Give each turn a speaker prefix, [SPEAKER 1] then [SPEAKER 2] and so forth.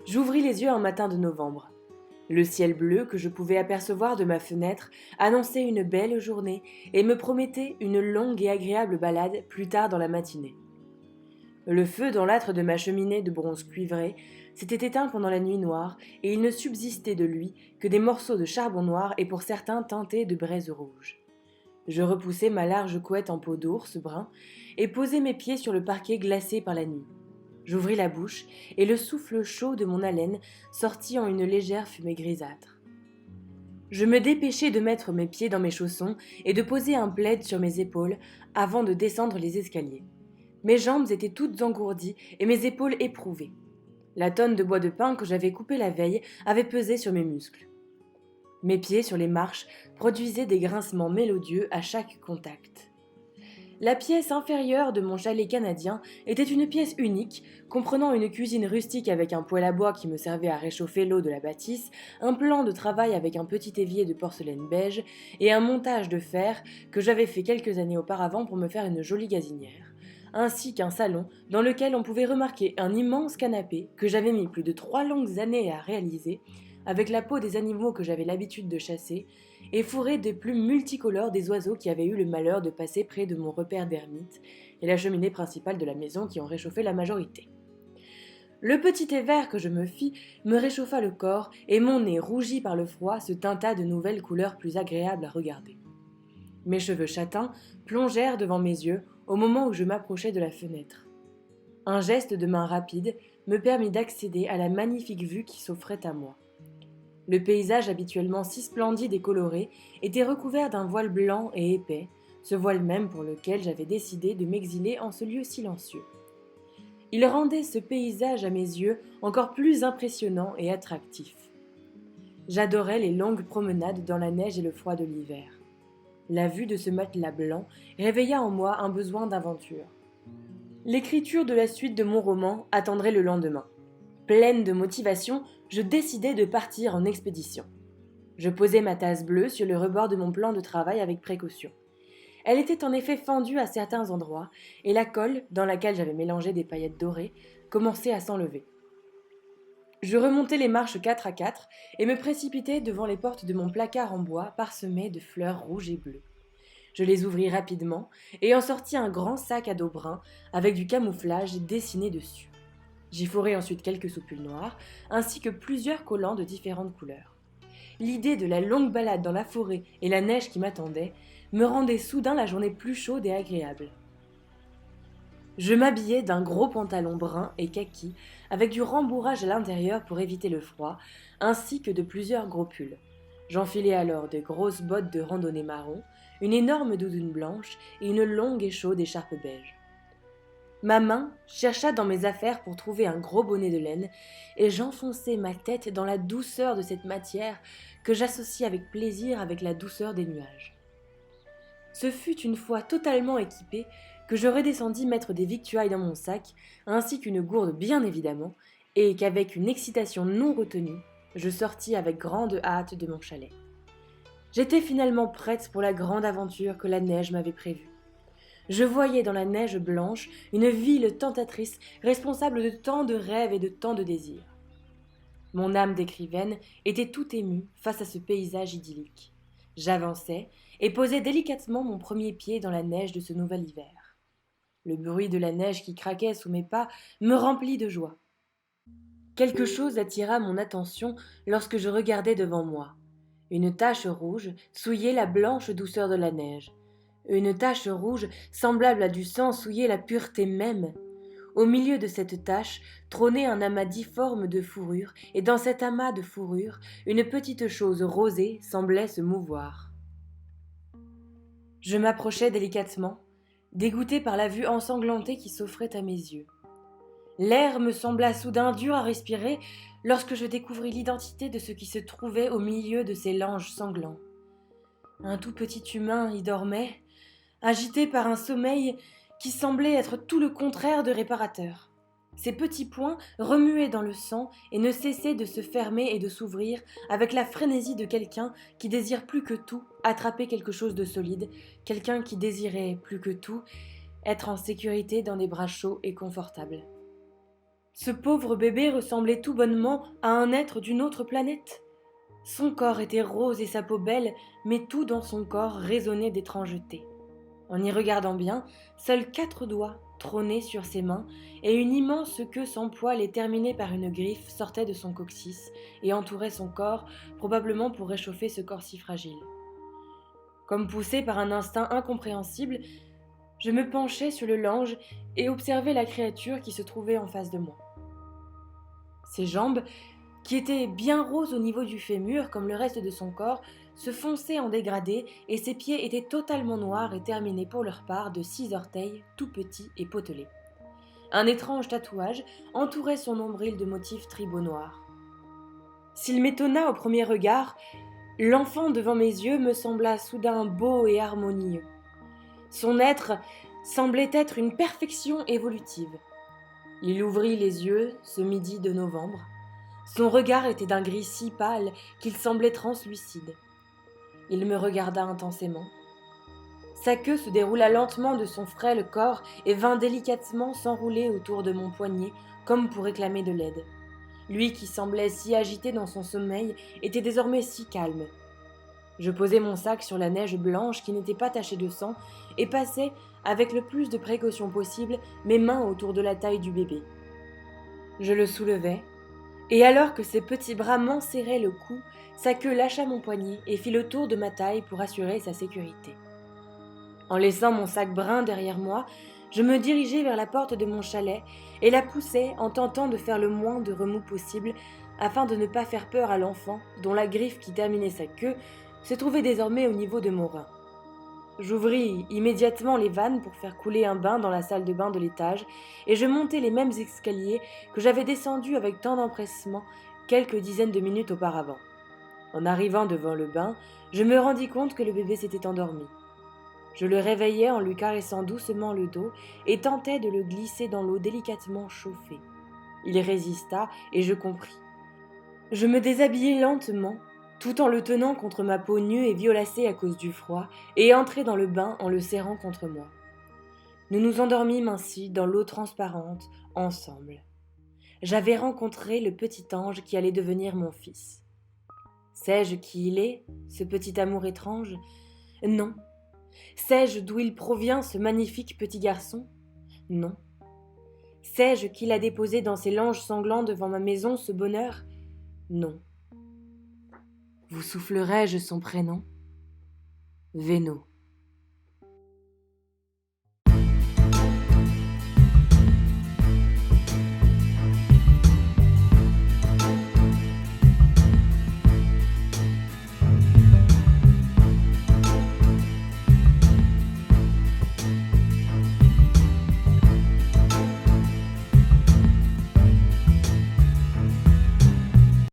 [SPEAKER 1] J'ouvris les yeux un matin de novembre. Le ciel bleu que je pouvais apercevoir de ma fenêtre annonçait une belle journée et me promettait une longue et agréable balade plus tard dans la matinée. Le feu dans l'âtre de ma cheminée de bronze cuivré s'était éteint pendant la nuit noire et il ne subsistait de lui que des morceaux de charbon noir et pour certains teintés de braise rouge. Je repoussai ma large couette en peau d'ours brun et posai mes pieds sur le parquet glacé par la nuit. J'ouvris la bouche et le souffle chaud de mon haleine sortit en une légère fumée grisâtre. Je me dépêchai de mettre mes pieds dans mes chaussons et de poser un plaid sur mes épaules avant de descendre les escaliers. Mes jambes étaient toutes engourdies et mes épaules éprouvées. La tonne de bois de pin que j'avais coupée la veille avait pesé sur mes muscles. Mes pieds sur les marches produisaient des grincements mélodieux à chaque contact. La pièce inférieure de mon chalet canadien était une pièce unique, comprenant une cuisine rustique avec un poêle à bois qui me servait à réchauffer l'eau de la bâtisse, un plan de travail avec un petit évier de porcelaine beige et un montage de fer que j'avais fait quelques années auparavant pour me faire une jolie gazinière, ainsi qu'un salon dans lequel on pouvait remarquer un immense canapé que j'avais mis plus de 3 longues années à réaliser, avec la peau des animaux que j'avais l'habitude de chasser, et fourré des plumes multicolores des oiseaux qui avaient eu le malheur de passer près de mon repère d'ermite, et la cheminée principale de la maison qui en réchauffait la majorité. Le petit thé vert que je me fis me réchauffa le corps, et mon nez rougi par le froid se teinta de nouvelles couleurs plus agréables à regarder. Mes cheveux châtains plongèrent devant mes yeux au moment où je m'approchai de la fenêtre. Un geste de main rapide me permit d'accéder à la magnifique vue qui s'offrait à moi. Le paysage habituellement si splendide et coloré était recouvert d'un voile blanc et épais, ce voile même pour lequel j'avais décidé de m'exiler en ce lieu silencieux. Il rendait ce paysage à mes yeux encore plus impressionnant et attractif. J'adorais les longues promenades dans la neige et le froid de l'hiver. La vue de ce matelas blanc réveilla en moi un besoin d'aventure. L'écriture de la suite de mon roman attendrait le lendemain. Pleine de motivation, je décidai de partir en expédition. Je posai ma tasse bleue sur le rebord de mon plan de travail avec précaution. Elle était en effet fendue à certains endroits, et la colle, dans laquelle j'avais mélangé des paillettes dorées, commençait à s'enlever. Je remontai les marches 4 à 4 et me précipitai devant les portes de mon placard en bois parsemé de fleurs rouges et bleues. Je les ouvris rapidement et en sortis un grand sac à dos brun avec du camouflage dessiné dessus. J'y fourrai ensuite quelques soupules noires, ainsi que plusieurs collants de différentes couleurs. L'idée de la longue balade dans la forêt et la neige qui m'attendait me rendait soudain la journée plus chaude et agréable. Je m'habillai d'un gros pantalon brun et kaki, avec du rembourrage à l'intérieur pour éviter le froid, ainsi que de plusieurs gros pulls. J'enfilai alors de grosses bottes de randonnée marron, une énorme doudoune blanche et une longue et chaude écharpe beige. Ma main chercha dans mes affaires pour trouver un gros bonnet de laine, et j'enfonçai ma tête dans la douceur de cette matière que j'associe avec plaisir avec la douceur des nuages. Ce fut une fois totalement équipé que je redescendis mettre des victuailles dans mon sac, ainsi qu'une gourde bien évidemment, et qu'avec une excitation non retenue, je sortis avec grande hâte de mon chalet. J'étais finalement prête pour la grande aventure que la neige m'avait prévue. Je voyais dans la neige blanche une ville tentatrice, responsable de tant de rêves et de tant de désirs. Mon âme d'écrivaine était tout émue face à ce paysage idyllique. J'avançai et posai délicatement mon premier pied dans la neige de ce nouvel hiver. Le bruit de la neige qui craquait sous mes pas me remplit de joie. Quelque chose attira mon attention lorsque je regardai devant moi. Une tache rouge souillait la blanche douceur de la neige. Une tache rouge semblable à du sang souillait la pureté même. Au milieu de cette tache trônait un amas difforme de fourrure, et dans cet amas de fourrure, une petite chose rosée semblait se mouvoir. Je m'approchai délicatement, dégoûté par la vue ensanglantée qui s'offrait à mes yeux. L'air me sembla soudain dur à respirer lorsque je découvris l'identité de ce qui se trouvait au milieu de ces langes sanglants. Un tout petit humain y dormait, agité par un sommeil qui semblait être tout le contraire de réparateur. Ses petits poings remuaient dans le sang et ne cessaient de se fermer et de s'ouvrir avec la frénésie de quelqu'un qui désire plus que tout attraper quelque chose de solide, quelqu'un qui désirait plus que tout être en sécurité dans des bras chauds et confortables. Ce pauvre bébé ressemblait tout bonnement à un être d'une autre planète. Son corps était rose et sa peau belle, mais tout dans son corps résonnait d'étrangeté. En y regardant bien, seuls 4 doigts trônaient sur ses mains, et une immense queue sans poil et terminée par une griffe sortait de son coccyx et entourait son corps, probablement pour réchauffer ce corps si fragile. Comme poussé par un instinct incompréhensible, je me penchai sur le lange et observai la créature qui se trouvait en face de moi. Ses jambes, qui étaient bien roses au niveau du fémur comme le reste de son corps, se fonçaient en dégradé et ses pieds étaient totalement noirs et terminés pour leur part de 6 orteils tout petits et potelés. Un étrange tatouage entourait son nombril de motifs tribaux noirs. S'il m'étonna au premier regard, l'enfant devant mes yeux me sembla soudain beau et harmonieux. Son être semblait être une perfection évolutive. Il ouvrit les yeux ce midi de novembre. Son regard était d'un gris si pâle qu'il semblait translucide. Il me regarda intensément. Sa queue se déroula lentement de son frêle corps et vint délicatement s'enrouler autour de mon poignet comme pour réclamer de l'aide. Lui qui semblait si agité dans son sommeil était désormais si calme. Je posai mon sac sur la neige blanche qui n'était pas tachée de sang et passai, avec le plus de précaution possible, mes mains autour de la taille du bébé. Je le soulevai, et alors que ses petits bras m'enserraient le cou, sa queue lâcha mon poignet et fit le tour de ma taille pour assurer sa sécurité. En laissant mon sac brun derrière moi, je me dirigeai vers la porte de mon chalet et la poussai en tentant de faire le moins de remous possible afin de ne pas faire peur à l'enfant dont la griffe qui terminait sa queue se trouvait désormais au niveau de mon rein. J'ouvris immédiatement les vannes pour faire couler un bain dans la salle de bain de l'étage et je montai les mêmes escaliers que j'avais descendus avec tant d'empressement quelques dizaines de minutes auparavant. En arrivant devant le bain, je me rendis compte que le bébé s'était endormi. Je le réveillai en lui caressant doucement le dos et tentai de le glisser dans l'eau délicatement chauffée. Il résista et je compris. Je me déshabillai lentement, tout en le tenant contre ma peau nue et violacée à cause du froid, et entrai dans le bain en le serrant contre moi. Nous nous endormîmes ainsi dans l'eau transparente, ensemble. J'avais rencontré le petit ange qui allait devenir mon fils. Sais-je qui il est, ce petit amour étrange ? Non. Sais-je d'où il provient, ce magnifique petit garçon ? Non. Sais-je qui l'a déposé dans ses langes sanglants devant ma maison, ce bonheur ? Non. Vous soufflerai-je son prénom ? Véno.